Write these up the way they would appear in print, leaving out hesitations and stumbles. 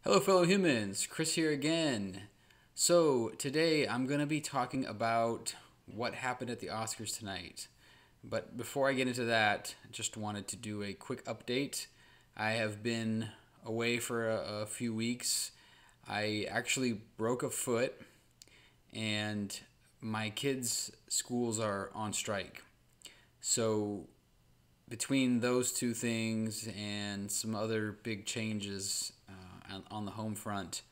Hello, fellow humans. Chris here again. So, today I'm going to be talking about what happened at the Oscars tonight. But before I get into that, I just wanted to do a quick update. I have been away for a few weeks. I actually broke a foot, and my kids' schools are on strike. So, between those two things and some other big changes on the home front,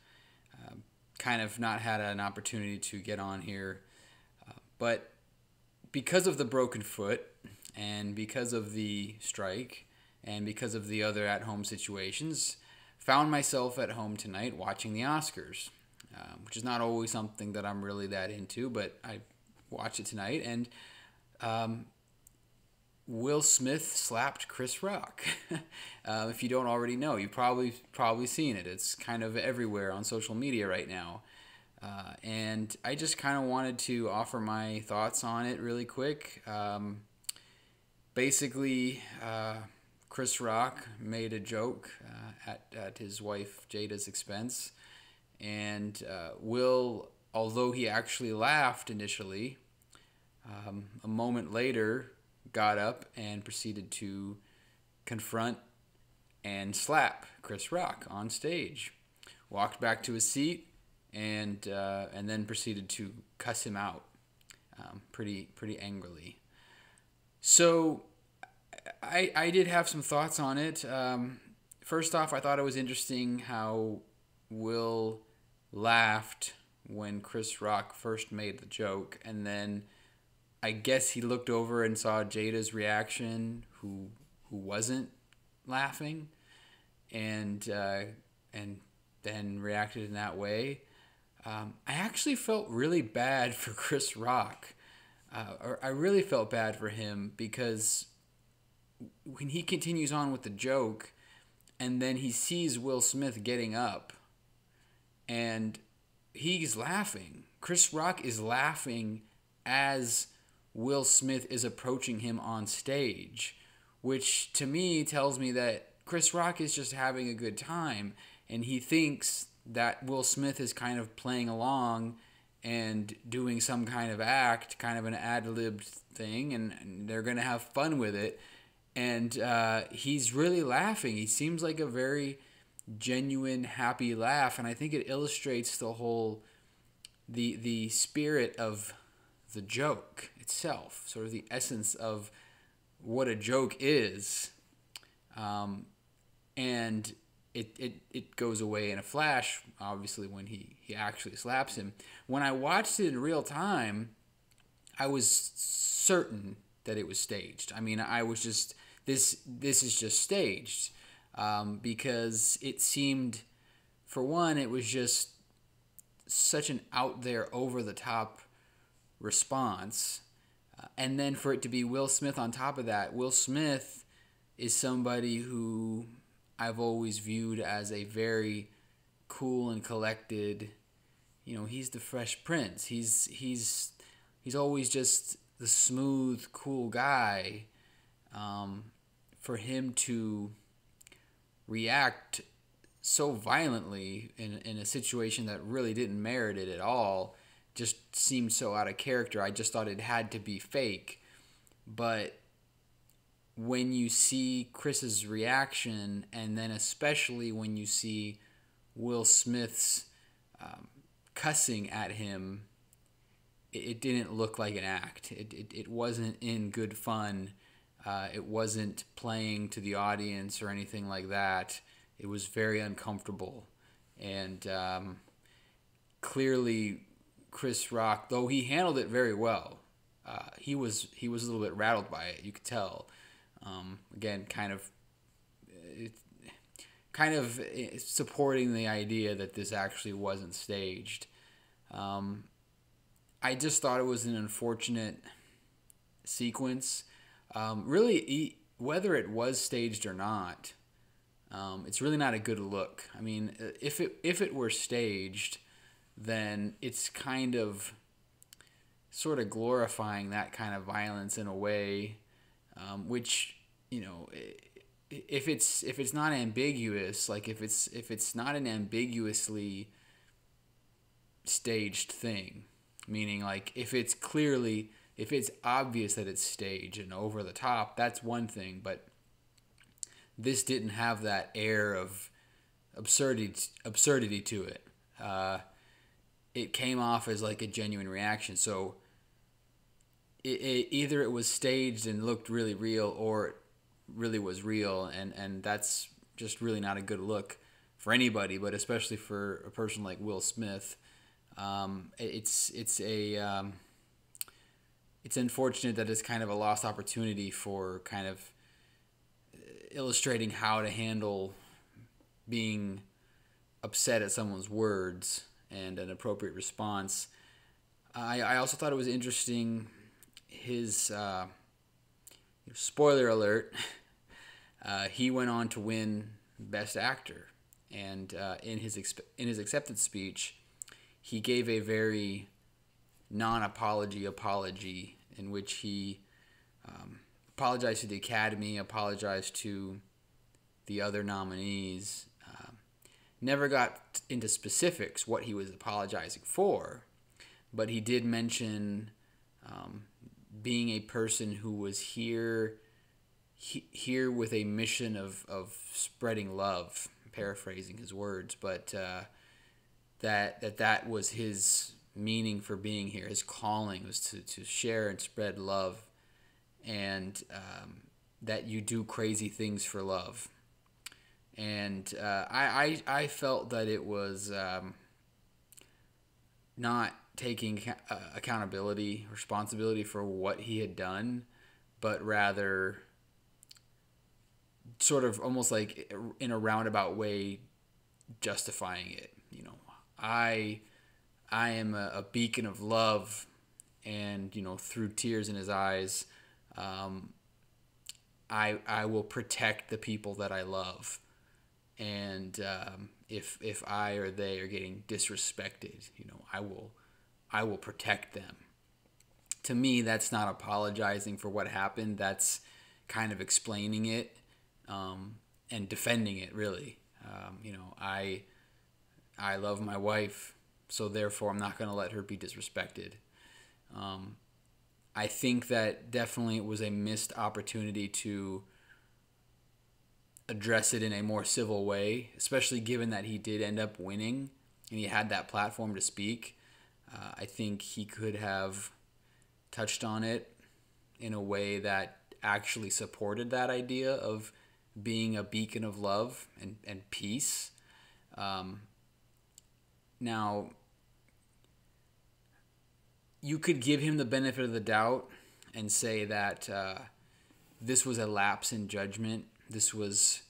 kind of not had an opportunity to get on here. But because of the broken foot and because of the strike and because of the other at-home situations, found myself at home tonight watching the Oscars, which is not always something that I'm really that into, but I watched it tonight, and Will Smith slapped Chris Rock. If you don't already know, you've probably seen it. It's kind of everywhere on social media right now. And I just kind of wanted to offer my thoughts on it really quick. Basically, Chris Rock made a joke at his wife Jada's expense. And Will, although he actually laughed initially, a moment later got up and proceeded to confront and slap Chris Rock on stage. Walked back to his seat and then proceeded to cuss him out pretty angrily. So I did have some thoughts on it. First off, I thought it was interesting how Will laughed when Chris Rock first made the joke, and then I guess he looked over and saw Jada's reaction, who wasn't laughing, and then reacted in that way. I actually felt really bad for Chris Rock. Or I really felt bad for him because when he continues on with the joke, and then he sees Will Smith getting up, and he's laughing. Chris Rock is laughing as Will Smith is approaching him on stage, which to me tells me that Chris Rock is just having a good time, and he thinks that Will Smith is kind of playing along and doing some kind of act, kind of an ad-libbed thing, and they're going to have fun with it. And he's really laughing. He seems like a very genuine, happy laugh, and I think it illustrates the spirit of the joke itself, sort of the essence of what a joke is, and it goes away in a flash, obviously, when he actually slaps him. When I watched it in real time, I was certain that it was staged. I mean, I was just, this is just staged, because it seemed, for one, it was just such an out there, over the top response, and then for it to be Will Smith on top of that. Will Smith is somebody who I've always viewed as a very cool and collected. You know, he's the Fresh Prince. He's always just the smooth, cool guy. For him to react so violently in a situation that really didn't merit it at all just seemed so out of character. I just thought it had to be fake. But when you see Chris's reaction, and then especially when you see Will Smith's cussing at him, it didn't look like an act. It wasn't in good fun. It wasn't playing to the audience or anything like that. It was very uncomfortable. And clearly Chris Rock, though he handled it very well, he was a little bit rattled by it. You could tell. Again, kind of supporting the idea that this actually wasn't staged. I just thought it was an unfortunate sequence. Really, whether it was staged or not, it's really not a good look. I mean, if it were staged, then it's kind of sort of glorifying that kind of violence in a way, which, you know, if it's not ambiguous, like if it's not an ambiguously staged thing, meaning like if it's obvious that it's staged and over the top, that's one thing, but this didn't have that air of absurdity to it. It came off as like a genuine reaction. So either it was staged and looked really real, or it really was real, and that's just really not a good look for anybody, but especially for a person like Will Smith. It's unfortunate that it's kind of a lost opportunity for kind of illustrating how to handle being upset at someone's words and an appropriate response. I also thought it was interesting, his spoiler alert, he went on to win Best Actor, and in his acceptance speech, he gave a very non-apology in which he apologized to the Academy, apologized to the other nominees. Never got into specifics what he was apologizing for, but he did mention being a person who was here with a mission of spreading love, paraphrasing his words, but that was his meaning for being here. His calling was to share and spread love, and that you do crazy things for love. And I felt that it was not taking accountability, responsibility for what he had done, but rather sort of almost like in a roundabout way justifying it. You know, I am a beacon of love, and through tears in his eyes, I will protect the people that I love, and if I or they are getting disrespected, I will protect them. To me, that's not apologizing for what happened. That's kind of explaining it and defending it, really. I love my wife, so therefore I'm not going to let her be disrespected. I think that definitely it was a missed opportunity to address it in a more civil way, especially given that he did end up winning and he had that platform to speak. I think he could have touched on it in a way that actually supported that idea of being a beacon of love and peace. Now, you could give him the benefit of the doubt and say that this was a lapse in judgment. This was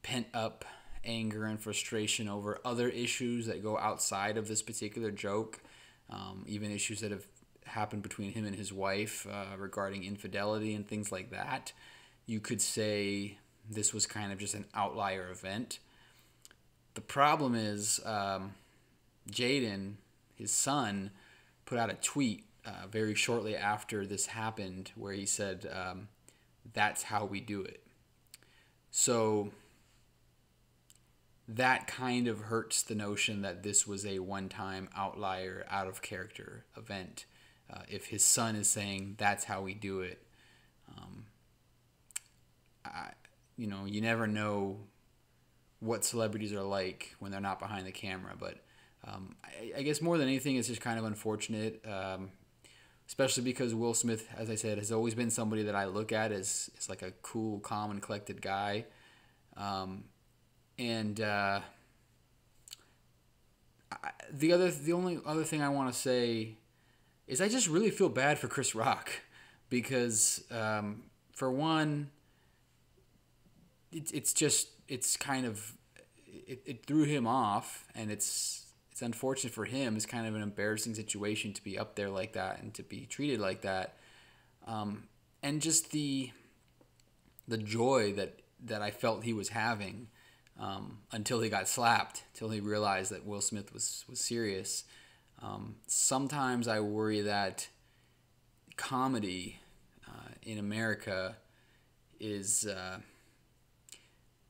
pent-up anger and frustration over other issues that go outside of this particular joke, even issues that have happened between him and his wife regarding infidelity and things like that. You could say this was kind of just an outlier event. The problem is Jaden, his son, put out a tweet very shortly after this happened where he said, that's how we do it. So that kind of hurts the notion that this was a one-time outlier, out-of-character event. If his son is saying, that's how we do it, you never know what celebrities are like when they're not behind the camera. But I guess more than anything, it's just kind of unfortunate, especially because Will Smith, as I said, has always been somebody that I look at as like a cool, calm, and collected guy. The only other thing I want to say is I just really feel bad for Chris Rock because, for one, it threw him off, and it's unfortunate for him. It's kind of an embarrassing situation to be up there like that and to be treated like that, and just the joy that I felt he was having until he got slapped, till he realized that Will Smith was serious. Sometimes I worry that comedy in America is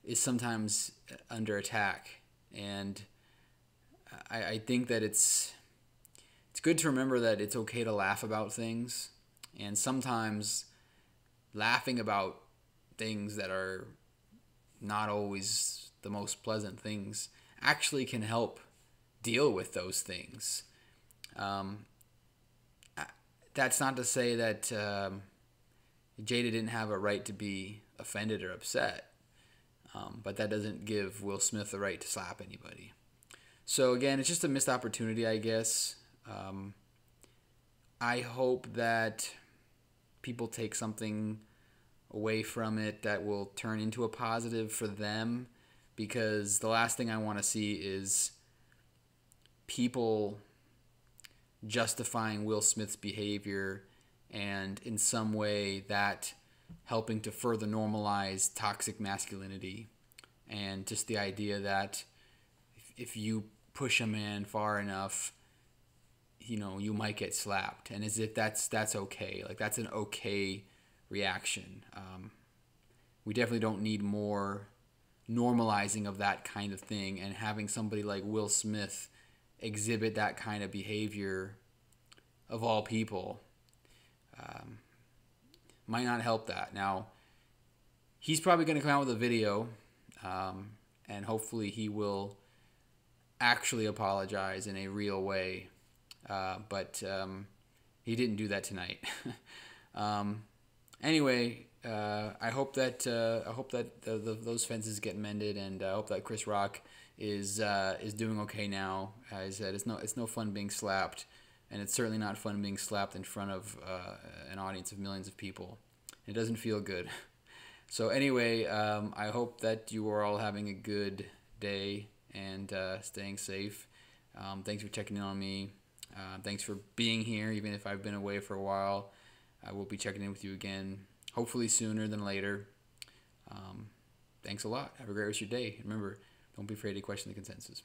is sometimes under attack, and I think that it's good to remember that it's okay to laugh about things, and sometimes laughing about things that are not always the most pleasant things actually can help deal with those things. Um, that's not to say that Jada didn't have a right to be offended or upset, but that doesn't give Will Smith the right to slap anybody. So again, it's just a missed opportunity, I guess. I hope that people take something away from it that will turn into a positive for them, because the last thing I want to see is people justifying Will Smith's behavior and in some way that helping to further normalize toxic masculinity, and just the idea that if you push a man far enough, you might get slapped, and as if that's okay. Like, that's an okay reaction. We definitely don't need more normalizing of that kind of thing, and having somebody like Will Smith exhibit that kind of behavior, of all people, might not help that. Now, he's probably going to come out with a video, and hopefully he will actually apologize in a real way, but he didn't do that tonight. Anyway, I hope that those fences get mended, and I hope that Chris Rock is doing okay now. As I said, it's no fun being slapped, and it's certainly not fun being slapped in front of an audience of millions of people. It doesn't feel good. So anyway, I hope that you are all having a good day and staying safe. Thanks for checking in on me. Thanks for being here, even if I've been away for a while. I will be checking in with you again, hopefully sooner than later. Thanks a lot. Have a great rest of your day. Remember, don't be afraid to question the consensus.